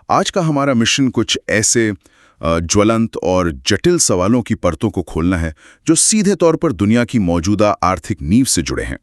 आज का हमारा मिशन कुछ ऐसे ज्वलंत और जटिल सवालों की परतों को खोलना है जो सीधे तौर पर दुनिया की मौजूदा आर्थिक नींव से जुड़े हैं।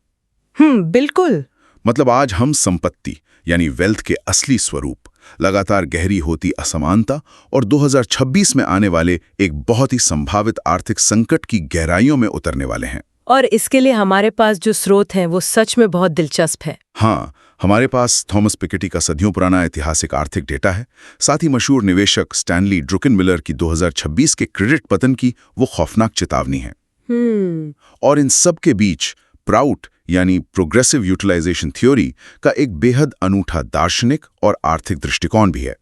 बिल्कुल। मतलब आज हम संपत्ति यानी वेल्थ के असली स्वरूप, लगातार गहरी होती असमानता और 2026 में आने वाले एक बहुत ही संभावित आर्थिक संकट की गहराइयों में उतरने वाले हैं। और इसके लिए हमारे पास जो स्रोत हैं वो सच में बहुत दिलचस्प है। हाँ, हमारे पास थॉमस पिकेटी का सदियों पुराना ऐतिहासिक आर्थिक डेटा है, साथ ही मशहूर निवेशक स्टैनली ड्रुकनमिलर की 2026 के क्रेडिट पतन की वो खौफनाक चेतावनी है। और इन सब के बीच प्राउट यानी प्रोग्रेसिव यूटिलाइजेशन थ्योरी का एक बेहद अनूठा दार्शनिक और आर्थिक दृष्टिकोण भी है।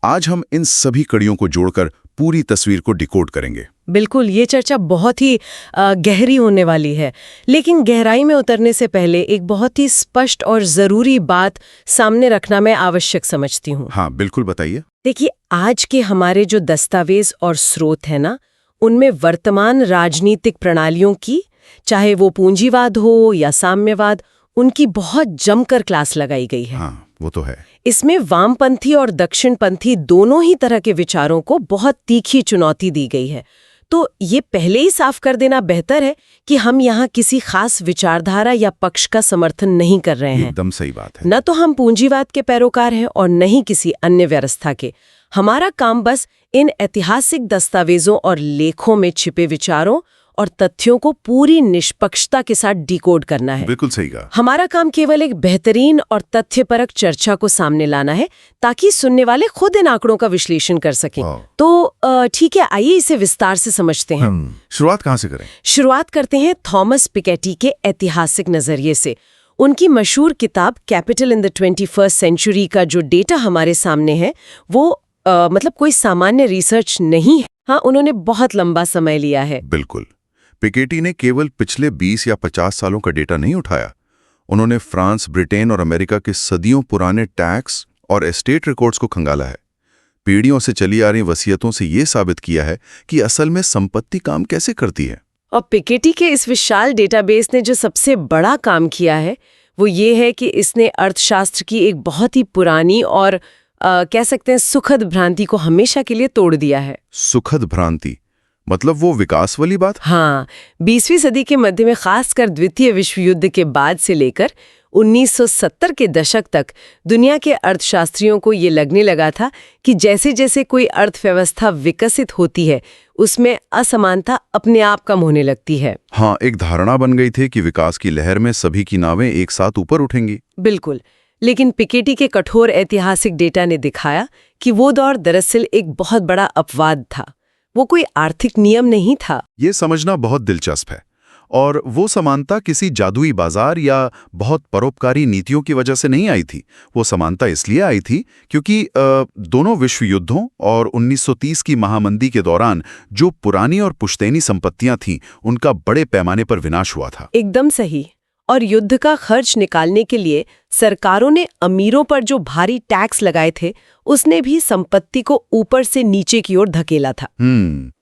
आज हम इन सभी कड़ियों को जोड़कर पूरी तस्वीर को डिकोड करेंगे। बिल्कुल, ये चर्चा बहुत ही गहरी होने वाली है। लेकिन गहराई में उतरने से पहले एक बहुत ही स्पष्ट और ज़रूरी बात सामने रखना मैं आवश्यक समझती हूँ। हाँ, बिल्कुल, बताइए। देखिए, आज के हमारे जो दस्तावेज और स्रोत हैं ना, उनमें वर्तमान राजनीतिक प्रणालियों की, चाहे वो पूंजीवाद हो या साम्यवाद, उनकी बहुत जमकर क्लास लगाई गई है। हाँ, वो तो है। इसमें वामपंथी और दक्षिणपंथी दोनों ही तरह के विचारों को बहुत तीखी चुनौती दी गई है। तो ये पहले ही साफ कर देना बेहतर है कि हम यहाँ किसी खास विचारधारा या पक्ष का समर्थन नहीं कर रहे हैं। एकदम सही बात है। न तो हम पूंजीवाद के पैरोकार हैं और न ही किसी अन्य व्यवस्था के। हमारा काम बस इन ऐतिहासिक दस्तावेजों और लेखों में छिपे विचारों और तथ्यों को पूरी निष्पक्षता के साथ डिकोड करना है। बिल्कुल सही कहा। हमारा काम केवल एक बेहतरीन और तथ्यपरक चर्चा को सामने लाना है ताकि सुनने वाले खुद इन आंकड़ों का विश्लेषण कर सकें। तो ठीक है, आइए इसे विस्तार से समझते हैं। शुरुआत कहाँ से करें? शुरुआत करते हैं थॉमस पिकेटी के ऐतिहासिक नजरिए से। उनकी मशहूर किताब capital in the 21st century का जो डेटा हमारे सामने है वो मतलब कोई सामान्य रिसर्च नहीं है। हाँ, उन्होंने बहुत लंबा समय लिया है। बिल्कुल। पिकेटी ने केवल पिछले 20 या 50 सालों का डेटा नहीं उठाया। उन्होंने फ्रांस, ब्रिटेन और अमेरिका के सदियों पुराने टैक्स और एस्टेट रिकॉर्ड्स को खंगाला है। पीढ़ियों से चली आ रही वसीयतों से ये साबित किया है कि असल में संपत्ति काम कैसे करती है। और पिकेटी के इस विशाल डेटाबेस ने जो सबसे बड़ा काम किया है वो ये है कि इसने अर्थशास्त्र की एक बहुत ही पुरानी और कह सकते हैं सुखद भ्रांति को हमेशा के लिए तोड़ दिया है। सुखद भ्रांति मतलब वो विकास वाली बात? हाँ, 20वीं सदी के मध्य में खासकर द्वितीय विश्व युद्ध के बाद से लेकर 1970 के दशक तक दुनिया के अर्थशास्त्रियों को ये लगने लगा था कि जैसे जैसे कोई अर्थव्यवस्था विकसित होती है उसमें असमानता अपने आप कम होने लगती है। हाँ, एक धारणा बन गई थी कि विकास की लहर में सभी की नावें एक साथ ऊपर उठेंगी। बिल्कुल, लेकिन पिकेटी के कठोर ऐतिहासिक डेटा ने दिखाया कि वो दौर दरअसल एक बहुत बड़ा अपवाद था। वो कोई आर्थिक नियम नहीं था। ये समझना बहुत दिलचस्प है। और वो समानता किसी जादुई बाजार या बहुत परोपकारी नीतियों की वजह से नहीं आई थी। वो समानता इसलिए आई थी क्योंकि दोनों विश्व युद्धों और 1930 की महामंदी के दौरान जो पुरानी और पुश्तैनी संपत्तियां थीं, उनका बड़े पैमाने पर विनाश हुआ था। एकदम सही। और युद्ध का खर्च निकालने के लिए सरकारों ने अमीरों पर जो भारी टैक्स लगाए थे उसने भी संपत्ति को ऊपर से नीचे की ओर धकेला था।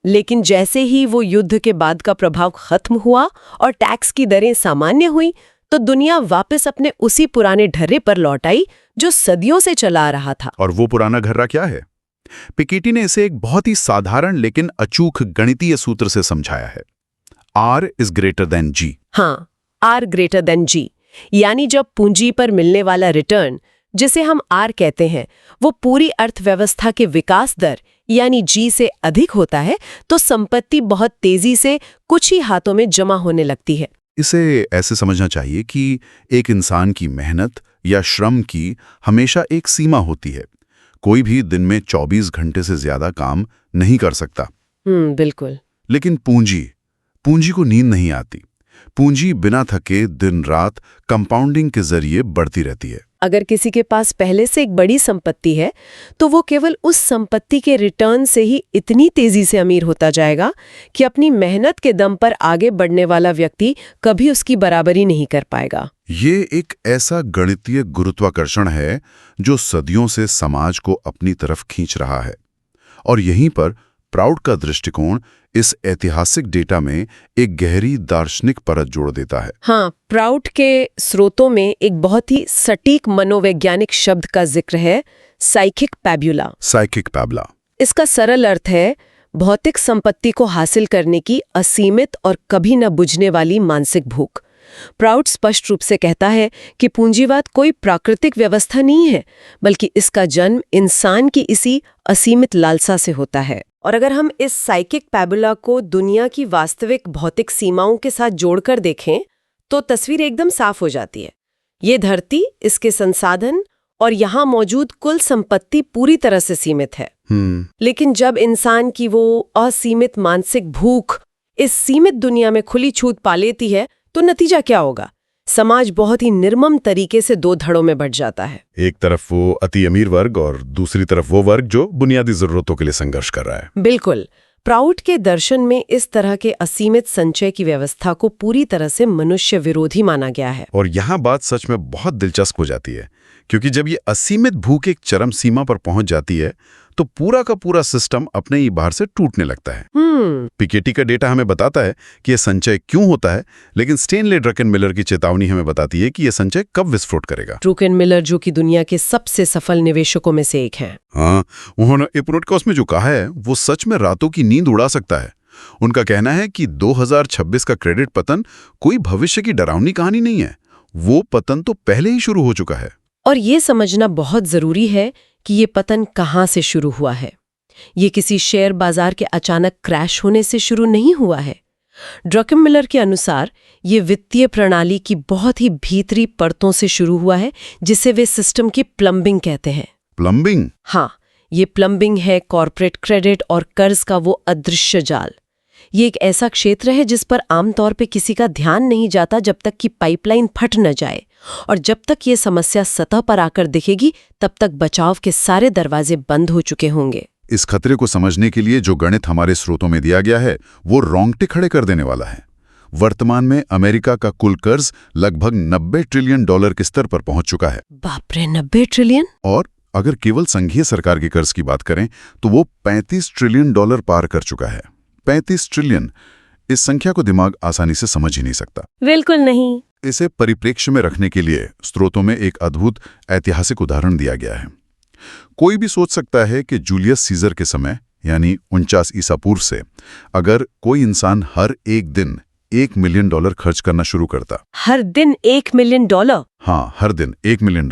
लेकिन जैसे ही वो युद्ध के बाद का प्रभाव खत्म हुआ और टैक्स की दरें सामान्य हुई तो दुनिया वापस अपने उसी पुराने ढर्रे पर लौट आई जो सदियों से चला आ रहा था। और वो पुराना ढर्रा क्या है? पिकेटी ने इसे एक बहुत ही साधारण लेकिन अचूक गणितीय सूत्र से समझाया है। R is greater than G। हाँ, R greater than G, यानी जब पूंजी पर मिलने वाला रिटर्न, जिसे हम R कहते हैं, वो पूरी अर्थव्यवस्था के विकास दर यानी G से अधिक होता है तो संपत्ति बहुत तेजी से कुछ ही हाथों में जमा होने लगती है। इसे ऐसे समझना चाहिए कि एक इंसान की मेहनत या श्रम की हमेशा एक सीमा होती है। कोई भी दिन में 24 घंटे से ज्यादा काम नहीं कर सकता। बिल्कुल। लेकिन पूंजी को नींद नहीं आती। पूंजी बिना थके दिन रात कंपाउंडिंग के जरिए बढ़ती रहती है। अगर किसी के पास पहले से एक बड़ी संपत्ति है तो वो केवल उस संपत्ति के रिटर्न से ही इतनी तेजी से अमीर होता जाएगा कि अपनी मेहनत के दम पर आगे बढ़ने वाला व्यक्ति कभी उसकी बराबरी नहीं कर पाएगा। ये एक ऐसा गणितीय गुरुत्वाकर्षण है जो सदियों से समाज को अपनी तरफ खींच रहा है। और यहीं पर प्राउड का दृष्टिकोण इस ऐतिहासिक डेटा में एक गहरी दार्शनिक परत जोड़ देता है। हाँ, प्राउड के स्रोतों में एक बहुत ही सटीक मनोवैज्ञानिक शब्द का जिक्र है, साइकिक पैब्यूला। साइकिक पैब्यूला। इसका सरल अर्थ है भौतिक संपत्ति को हासिल करने की असीमित और कभी न बुझने वाली मानसिक भूख। प्राउड स्पष्ट रूप से कहता है कि पूंजीवाद कोई प्राकृतिक व्यवस्था नहीं है, बल्कि इसका जन्म इंसान की इसी असीमित लालसा से होता है। और अगर हम इस साइकिक पैब्यूला को दुनिया की वास्तविक भौतिक सीमाओं के साथ जोड़कर देखें तो तस्वीर एकदम साफ हो जाती है। ये धरती, इसके संसाधन और यहाँ मौजूद कुल संपत्ति पूरी तरह से सीमित है। लेकिन जब इंसान की वो असीमित मानसिक भूख इस सीमित दुनिया में खुली छूट पा लेती है तो नतीजा क्या होगा? समाज बहुत ही निर्मम तरीके से दो धड़ों में बंट जाता है। एक तरफ वो अति अमीर वर्ग और दूसरी तरफ वो वर्ग जो बुनियादी जरूरतों के लिए संघर्ष कर रहा है। बिल्कुल। प्राउड के दर्शन में इस तरह के असीमित संचय की व्यवस्था को पूरी तरह से मनुष्य विरोधी माना गया है। और यहाँ बात सच में बहुत दिलचस्प हो जाती है, क्योंकि जब ये असीमित भूख एक चरम सीमा पर पहुंच जाती है तो पूरा का पूरा सिस्टम अपने ही बाहर से टूटने लगता है। पिकेटी का डेटा हमें बताता है कि यह संचय क्यों होता है, लेकिन स्टैनली ड्रकनमिलर की चेतावनी हमें बताती है कि यह संचय कब विस्फोट करेगा। ड्रकनमिलर जो कि दुनिया के सबसे सफल निवेशकों में से एक हैं। हाँ, उन्होंने इपोनिटकॉस में जो कहा है वो सच में रातों की नींद उड़ा सकता है। उनका कहना है कि 2026 का क्रेडिट पतन कोई भविष्य की डरावनी कहानी नहीं है, वो पतन तो पहले ही शुरू हो चुका है। और ये समझना बहुत जरूरी है कि ये पतन कहाँ से शुरू हुआ है। ये किसी शेयर बाजार के अचानक क्रैश होने से शुरू नहीं हुआ है। ड्रकनमिलर के अनुसार ये वित्तीय प्रणाली की बहुत ही भीतरी परतों से शुरू हुआ है, जिसे वे सिस्टम की प्लम्बिंग कहते हैं। प्लम्बिंग? हाँ, ये प्लम्बिंग है कॉर्पोरेट क्रेडिट और कर्ज का वो अदृश्य जाल। ये एक ऐसा क्षेत्र है जिस पर आमतौर पे किसी का ध्यान नहीं जाता जब तक कि पाइपलाइन फट न जाए, और जब तक ये समस्या सतह पर आकर दिखेगी तब तक बचाव के सारे दरवाजे बंद हो चुके होंगे। इस खतरे को समझने के लिए जो गणित हमारे स्रोतों में दिया गया है वो रोंगटे खड़े कर देने वाला है। वर्तमान में अमेरिका का कुल कर्ज लगभग $90 ट्रिलियन के स्तर पर पहुंच चुका है। बाप रे, 90 ट्रिलियन! और अगर केवल संघीय सरकार के कर्ज की बात करें तो वो $35 ट्रिलियन पार कर चुका है। 35 ट्रिलियन! इस संख्या को दिमाग आसानी से समझ ही नहीं सकता। बिल्कुल नहीं। इसे परिप्रेक्ष्य में रखने के लिए स्रोतों में एक अद्भुत ऐतिहासिक उदाहरण दिया गया है। कोई भी सोच सकता है कि जूलियस सीजर के समय यानी 49 ईसा पूर्व से अगर कोई इंसान हर एक दिन $1 मिलियन खर्च करना शुरू करता। हर दिन $1 मिलियन? हाँ, हर दिन $1 मिलियन।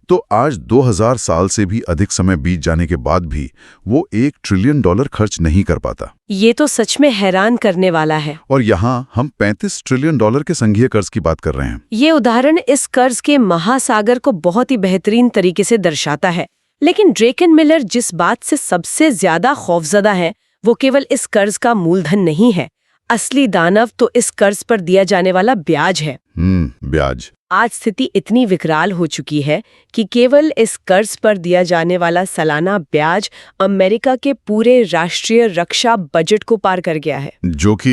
तो आज 2000 साल से भी अधिक समय बीत जाने के बाद भी वो $1 ट्रिलियन खर्च नहीं कर पाता। ये तो सच में हैरान करने वाला है। और यहाँ हम $35 ट्रिलियन के संघीय कर्ज की बात कर रहे हैं। ये उदाहरण इस कर्ज के महासागर को बहुत ही बेहतरीन तरीके से दर्शाता है। लेकिन ड्रकनमिलर जिस बात से सबसे ज्यादा खौफजदा है वो केवल इस कर्ज का मूलधन नहीं है। असली दानव तो इस कर्ज पर दिया जाने वाला ब्याज है। ब्याज। आज स्थिति इतनी विकराल हो चुकी है कि केवल इस कर्ज पर दिया जाने वाला सालाना ब्याज अमेरिका के पूरे राष्ट्रीय रक्षा बजट को पार कर गया है, जो कि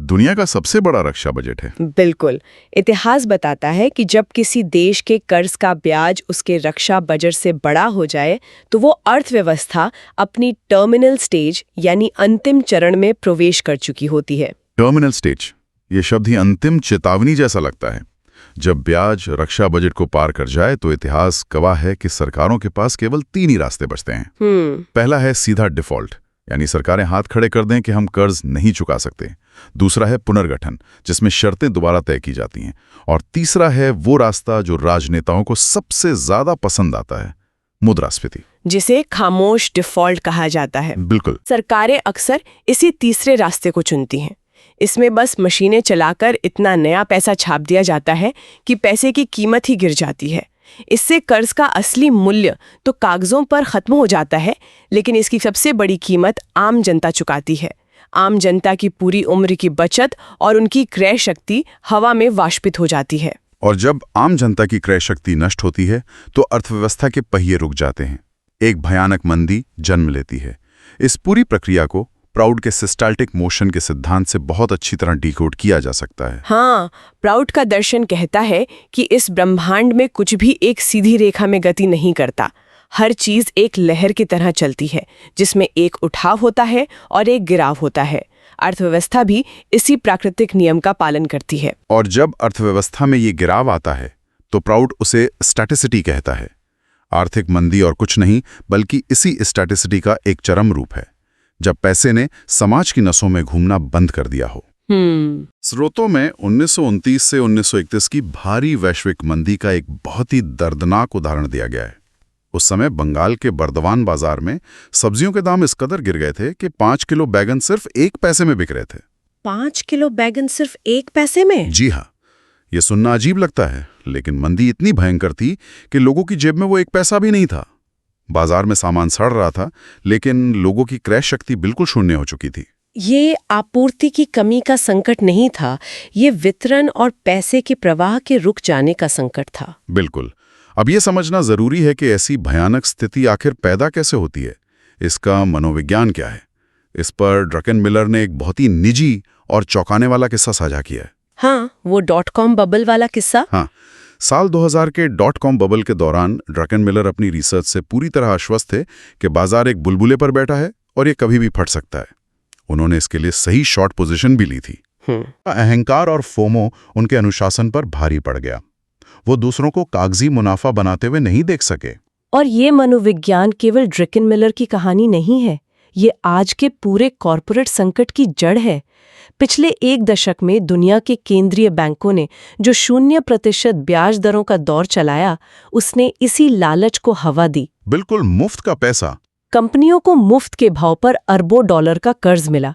दुनिया का सबसे बड़ा रक्षा बजट है। बिल्कुल। इतिहास बताता है कि जब किसी देश के कर्ज का ब्याज उसके रक्षा बजट से बड़ा हो जाए तो वो अर्थव्यवस्था अपनी टर्मिनल स्टेज यानी अंतिम चरण में प्रवेश कर चुकी होती है। टर्मिनल स्टेज, ये शब्द ही अंतिम चेतावनी जैसा लगता है। जब ब्याज रक्षा बजट को पार कर जाए तो इतिहास गवाह है कि सरकारों के पास केवल 3 ही रास्ते बचते हैं। पहला है सीधा डिफॉल्ट, यानी सरकारें हाथ खड़े कर दें कि हम कर्ज नहीं चुका सकते। दूसरा है पुनर्गठन, जिसमें शर्तें दोबारा तय की जाती हैं। और तीसरा है वो रास्ता जो राजनेताओं को सबसे ज्यादा पसंद आता है, मुद्रास्फीति, जिसे खामोश डिफॉल्ट कहा जाता है। बिल्कुल। सरकारें अक्सर इसी तीसरे रास्ते को चुनती हैं। इसमें बस मशीनें चलाकर इतना नया पैसा छाप दिया जाता है कि पैसे की कीमत ही गिर जाती है। इससे कर्ज का असली मूल्य तो कागजों पर खत्म हो जाता है, लेकिन इसकी सबसे बड़ी कीमत आम जनता चुकाती है। आम जनता की पूरी उम्र की बचत और उनकी क्रय शक्ति हवा में वाष्पित हो जाती है। और जब आम जनता की क्रय शक्ति नष्ट होती है तो अर्थव्यवस्था के पहिए रुक जाते हैं। एक भयानक मंदी जन्म लेती है। इस पूरी प्रक्रिया को प्राउड के सिस्टाल्टिक मोशन के सिद्धांत से बहुत अच्छी तरह डिकोड किया जा सकता है। हाँ, प्राउड का दर्शन कहता है कि इस ब्रह्मांड में कुछ भी एक सीधी रेखा में गति नहीं करता। हर चीज एक लहर की तरह चलती है, जिसमें एक उठाव होता है और एक गिराव होता है। अर्थव्यवस्था भी इसी प्राकृतिक नियम का पालन करती है। और जब अर्थव्यवस्था में ये गिराव आता है तो प्राउड उसे स्टैटिसिटी कहता है। आर्थिक मंदी और कुछ नहीं बल्कि इसी स्टैटिसिटी का एक चरम रूप है, जब पैसे ने समाज की नसों में घूमना बंद कर दिया हो। स्रोतों में 1929 से 1931 की भारी वैश्विक मंदी का एक बहुत ही दर्दनाक उदाहरण दिया गया है। उस समय बंगाल के बर्दवान बाजार में सब्जियों के दाम इस कदर गिर गए थे कि 5 किलो बैगन सिर्फ 1 पैसे में बिक रहे थे। 5 किलो बैगन सिर्फ 1 पैसे में? जी हाँ, ये सुनना अजीब लगता है, लेकिन मंदी इतनी भयंकर थी कि लोगों की जेब में वो 1 पैसा भी नहीं था। बाजार में सामान सड़ रहा था, लेकिन लोगों की क्रय शक्ति बिल्कुल शून्य हो चुकी थी। ये आपूर्ति की कमी का संकट नहीं था, ये वितरण और पैसे के प्रवाह के रुक जाने का संकट था। बिल्कुल। अब ये समझना जरूरी है कि ऐसी भयानक स्थिति आखिर पैदा कैसे होती है, इसका मनोविज्ञान क्या है। इस पर ड्रकेनमिलर ने एक बहुत ही निजी और चौंकाने वाला किस्सा साझा किया है। हाँ, वो .com बबल वाला किस्सा। हाँ, साल 2000 के .com बबल के दौरान ड्रकेनमिलर अपनी रिसर्च से पूरी तरह आश्वस्त थे कि बाजार एक बुलबुले पर बैठा है और ये कभी भी फट सकता है। उन्होंने इसके लिए सही शॉर्ट पोजीशन भी ली थी। अहंकार और फोमो उनके अनुशासन पर भारी पड़ गया। वो दूसरों को कागजी मुनाफा बनाते हुए नहीं देख सके। और ये मनोविज्ञान केवल ड्रकेनमिलर की कहानी नहीं है, ये आज के पूरे कॉरपोरेट संकट की जड़ है। पिछले 1 दशक में दुनिया के केंद्रीय बैंकों ने जो 0% ब्याज दरों का दौर चलाया, उसने इसी लालच को हवा दी। बिल्कुल मुफ्त का पैसा। कंपनियों को मुफ्त के भाव पर अरबों डॉलर का कर्ज मिला।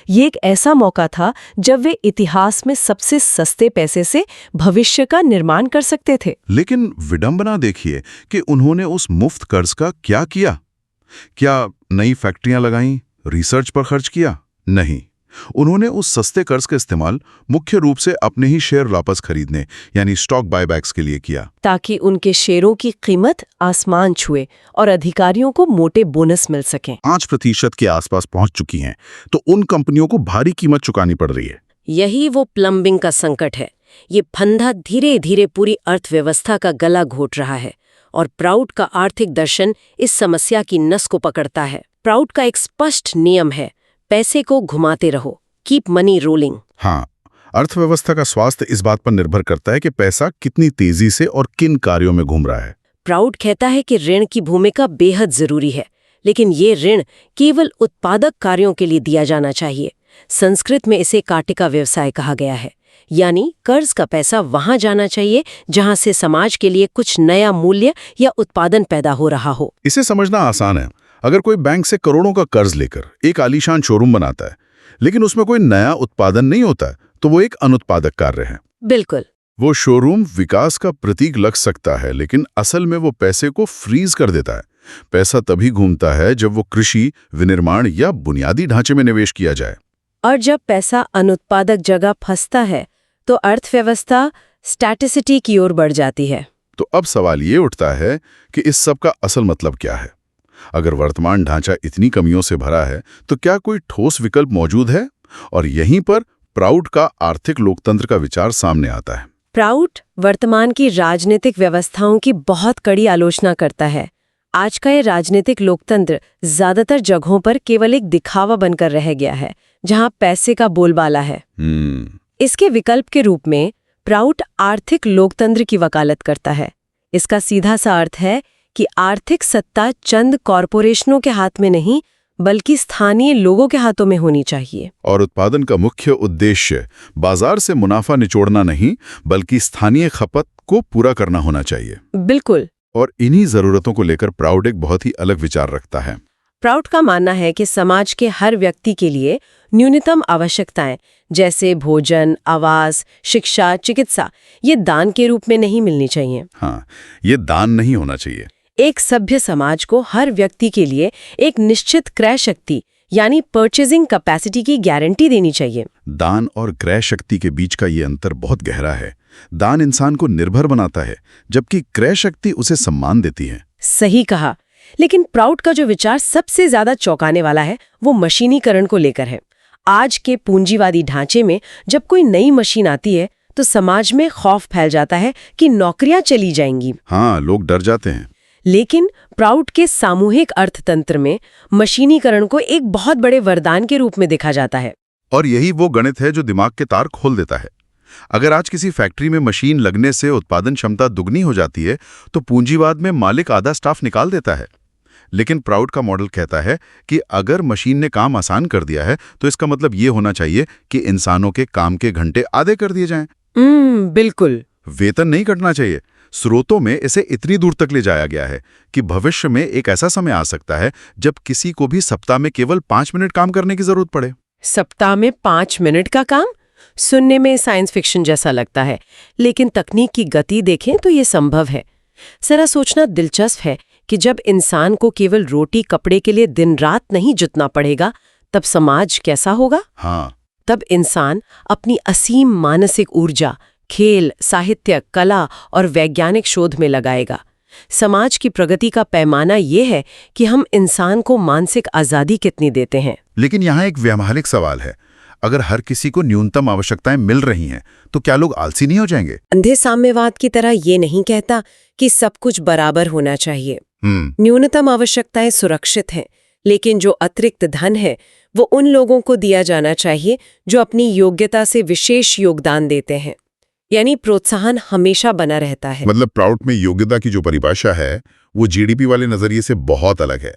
ये एक ऐसा मौका था जब वे इतिहास में सबसे सस्ते पैसे से भविष्य का निर्माण कर सकते थे। लेकिन विडंबना देखिए कि उन्होंने उस मुफ्त कर्ज का क्या किया। क्या नई फैक्ट्रियां लगाईं, रिसर्च पर खर्च किया? नहीं, उन्होंने उस सस्ते कर्ज का इस्तेमाल मुख्य रूप से अपने ही शेयर वापस खरीदने यानी स्टॉक बायबैक्स के लिए किया, ताकि उनके शेयरों की कीमत आसमान छुए और अधिकारियों को मोटे बोनस मिल सकें। 5% के आसपास पहुंच चुकी हैं, तो उन कंपनियों को भारी कीमत चुकानी पड़ रही है। यही वो प्लम्बिंग का संकट है। ये फंदा धीरे धीरे पूरी अर्थव्यवस्था का गला घोट रहा है और प्राउड का आर्थिक दर्शन इस समस्या की नस को पकड़ता है। प्राउड का एक स्पष्ट नियम है, पैसे को घुमाते रहो, कीप मनी रोलिंग। हाँ, अर्थव्यवस्था का स्वास्थ्य इस बात पर निर्भर करता है कि पैसा कितनी तेजी से और किन कार्यों में घूम रहा है। प्राउड कहता है कि ऋण की भूमिका बेहद जरूरी है, लेकिन ये ऋण केवल उत्पादक कार्यों के लिए दिया जाना चाहिए। संस्कृत में इसे काटिका व्यवसाय कहा गया है, यानी कर्ज का पैसा वहां जाना चाहिए जहां से समाज के लिए कुछ नया मूल्य या उत्पादन पैदा हो रहा हो। इसे समझना आसान है। अगर कोई बैंक से करोड़ों का कर्ज लेकर एक आलीशान शोरूम बनाता है, लेकिन उसमें कोई नया उत्पादन नहीं होता, तो वो एक अनुत्पादक कार्य है। बिल्कुल। वो शोरूम विकास का प्रतीक लग सकता है, लेकिन असल में वो पैसे को फ्रीज कर देता है। पैसा तभी घूमता है जब वो कृषि, विनिर्माण या बुनियादी ढांचे में निवेश किया जाए। और जब पैसा अनुत्पादक जगह फंसता है, तो अर्थव्यवस्था स्टैटिसिटी की ओर बढ़ जाती है। तो अब सवाल ये उठता है कि इस सब का असल मतलब क्या है? अगर वर्तमान ढांचा इतनी कमियों से भरा है, तो क्या कोई ठोस विकल्प मौजूद है? और यहीं पर प्राउड का आर्थिक लोकतंत्र का विचार सामने आता है। प्राउड वर्तमान की राजनीतिक व्यवस्थाओं की बहुत कड़ी आलोचना करता है। आज का ये राजनीतिक लोकतंत्र ज्यादातर जगहों पर केवल एक दिखावा बनकर रह गया है, जहां पैसे का बोलबाला है। इसके विकल्प के रूप में प्राउड आर्थिक लोकतंत्र की वकालत करता है। इसका सीधा सा अर्थ है कि आर्थिक सत्ता चंद कॉरपोरेशनों के हाथ में नहीं, बल्कि स्थानीय लोगों के हाथों में होनी चाहिए। और उत्पादन का मुख्य उद्देश्य बाजार से मुनाफा निचोड़ना नहीं, बल्कि स्थानीय खपत को पूरा करना होना चाहिए। बिल्कुल। और इन्हीं जरूरतों को लेकर प्राउड एक बहुत ही अलग विचार रखता है। प्राउड का मानना है कि समाज के हर व्यक्ति के लिए न्यूनतम आवश्यकताएं जैसे भोजन, आवास, शिक्षा, चिकित्सा ये दान के रूप में नहीं मिलनी चाहिए। हाँ, ये दान नहीं होना चाहिए। एक सभ्य समाज को हर व्यक्ति के लिए एक निश्चित क्रय शक्ति यानी परचेजिंग कैपेसिटी की गारंटी देनी चाहिए। दान और क्रय शक्ति के बीच का ये अंतर बहुत गहरा है। दान इंसान को निर्भर बनाता है, जबकि क्रय शक्ति उसे सम्मान देती है। सही कहा। लेकिन प्राउड का जो विचार सबसे ज्यादा चौंकाने वाला है, वो मशीनीकरण को लेकर है। आज के पूंजीवादी ढांचे में जब कोई नई मशीन आती है, तो समाज में खौफ फैल जाता है कि नौकरियां चली जाएंगी। हाँ, लोग डर जाते हैं। लेकिन प्राउड के सामूहिक अर्थतंत्र में मशीनीकरण को एक बहुत बड़े वरदान के रूप में देखा जाता है। और यही वो गणित है जो दिमाग के तार खोल देता है। अगर आज किसी फैक्ट्री में मशीन लगने से उत्पादन क्षमता दुगनी हो जाती है तो पूंजीवाद में मालिक आधा स्टाफ निकाल देता है। लेकिन प्राउड का मॉडल कहता है कि अगर मशीन ने काम आसान कर दिया है तो इसका मतलब ये होना चाहिए कि इंसानों के काम के घंटे आधे कर दिए जाएं। बिल्कुल। वेतन नहीं कटना चाहिए। स्रोतों में इसे इतनी दूर तक ले जाया गया है कि भविष्य में एक ऐसा समय आ सकता है जब किसी को भी सप्ताह में केवल 5 मिनट काम करने की जरूरत पड़े। सप्ताह में 5 मिनट का काम? सुनने में साइंस फिक्शन जैसा लगता है, लेकिन तकनीक की गति देखें तो ये संभव है। जरा सोचना दिलचस्प है कि जब इंसान को केवल रोटी कपड़े के लिए दिन रात नहीं जुटना पड़ेगा, तब समाज कैसा होगा? हाँ। तब इंसान अपनी असीम मानसिक ऊर्जा खेल, साहित्य, कला और वैज्ञानिक शोध में लगाएगा। समाज की प्रगति का पैमाना ये है कि हम इंसान को मानसिक आजादी कितनी देते हैं। लेकिन यहाँ एक व्यावहारिक सवाल है। अगर हर किसी को न्यूनतम आवश्यकताएं मिल रही हैं, तो क्या लोग आलसी नहीं हो जाएंगे? अंधे साम्यवाद की तरह ये नहीं कहता कि सब कुछ बराबर होना चाहिए। न्यूनतम आवश्यकताएं सुरक्षित हैं, लेकिन जो अतिरिक्त धन है वो उन लोगों को दिया जाना चाहिए जो अपनी योग्यता से विशेष योगदान देते हैं। यानी प्रोत्साहन हमेशा बना रहता है। मतलब प्राउड में योग्यता की जो परिभाषा है वो जीडीपी वाले नजरिए से बहुत अलग है।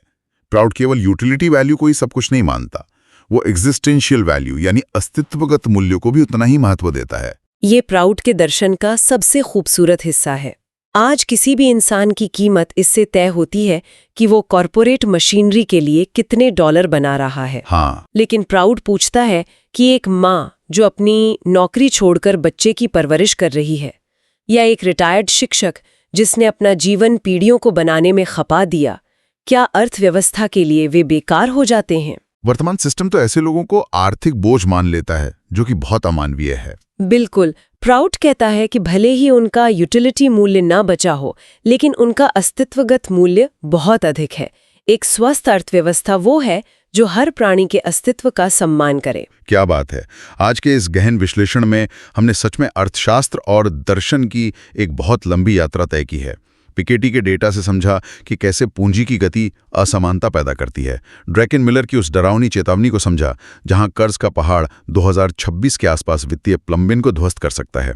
प्राउड केवल यूटिलिटी वैल्यू को ही सब कुछ नहीं मानता, वो एग्जिस्टेंशियल वैल्यू यानी अस्तित्वगत मूल्यों को भी उतना ही महत्व देता है। ये प्राउड के दर्शन का सबसे खूबसूरत हिस्सा है। आज किसी भी इंसान की कीमत इससे तय होती है कि वो कॉरपोरेट मशीनरी के लिए कितने डॉलर बना रहा है। हाँ। लेकिन प्राउड पूछता है कि एक माँ जो अपनी नौकरी छोड़कर बच्चे की परवरिश कर रही है, या एक रिटायर्ड शिक्षक जिसने अपना जीवन पीढ़ियों को बनाने में खपा दिया, क्या अर्थव्यवस्था के लिए वे बेकार हो जाते हैं? वर्तमान सिस्टम तो ऐसे लोगों को आर्थिक बोझ मान लेता है, जो कि बहुत अमानवीय है। बिल्कुल। प्राउड कहता है कि भले ही उनका यूटिलिटी मूल्य ना बचा हो, लेकिन उनका अस्तित्वगत मूल्य बहुत अधिक है। एक स्वस्थ अर्थव्यवस्था वो है जो हर प्राणी के अस्तित्व का सम्मान करे। क्या बात है। आज के इस गहन विश्लेषण में हमने सच में अर्थशास्त्र और दर्शन की एक बहुत लंबी यात्रा तय की है। पिकेटी के डेटा से समझा कि कैसे पूंजी की गति असमानता पैदा करती है। ड्रैकन मिलर की उस डरावनी चेतावनी को समझा जहां कर्ज का पहाड़ 2026 के आसपास वित्तीय प्लम्बिन को ध्वस्त कर सकता है।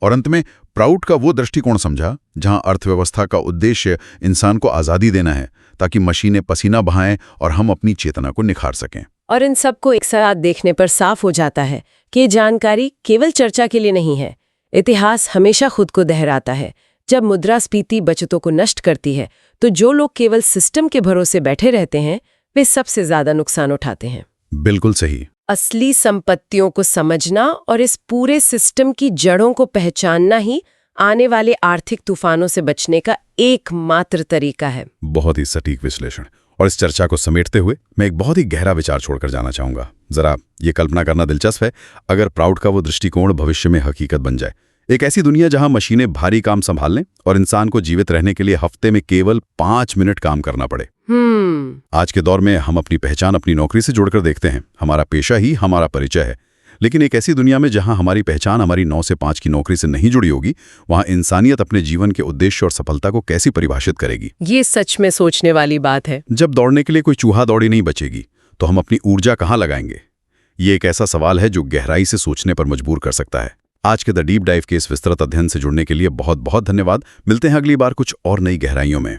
और अंत में प्राउड का वो दृष्टिकोण समझा जहां अर्थव्यवस्था का उद्देश्य इंसान को आज़ादी देना है ताकि मशीनें पसीना बहाएं और हम अपनी चेतना को निखार सकें। और इन सबको एक साथ देखने पर साफ हो जाता है कि ये जानकारी केवल चर्चा के लिए नहीं है। इतिहास हमेशा खुद को दोहराता है। जब मुद्रास्फीति बचतों को नष्ट करती है तो जो लोग केवल सिस्टम के भरोसे बैठे रहते हैं वे सबसे ज्यादा नुकसान उठाते हैं। बिल्कुल सही। असली संपत्तियों को समझना और इस पूरे सिस्टम की जड़ों को पहचानना ही आने वाले आर्थिक तूफानों से बचने का एकमात्र तरीका है। बहुत ही सटीक विश्लेषण। और इस चर्चा को समेटते हुए मैं एक बहुत ही गहरा विचार छोड़कर जाना चाहूंगा। जरा ये कल्पना करना दिलचस्प है, अगर प्राउड का वो दृष्टिकोण भविष्य में हकीकत बन जाए। एक ऐसी दुनिया जहां मशीनें भारी काम संभाल लें और इंसान को जीवित रहने के लिए हफ्ते में केवल 5 मिनट काम करना पड़े। आज के दौर में हम अपनी पहचान अपनी नौकरी से जोड़कर देखते हैं। हमारा पेशा ही हमारा परिचय है। लेकिन एक ऐसी दुनिया में जहां हमारी पहचान हमारी 9 से 5 की नौकरी से नहीं जुड़ी होगी, वहां इंसानियत अपने जीवन के उद्देश्य और सफलता को कैसे परिभाषित करेगी? ये सच में सोचने वाली बात है। जब दौड़ने के लिए कोई चूहा दौड़ी नहीं बचेगी तो हम अपनी ऊर्जा कहाँ लगाएंगे? ये एक ऐसा सवाल है जो गहराई से सोचने पर मजबूर कर सकता है। आज के द डीप डाइव के इस विस्तृत अध्ययन से जुड़ने के लिए बहुत बहुत धन्यवाद। मिलते हैं अगली बार कुछ और नई गहराइयों में।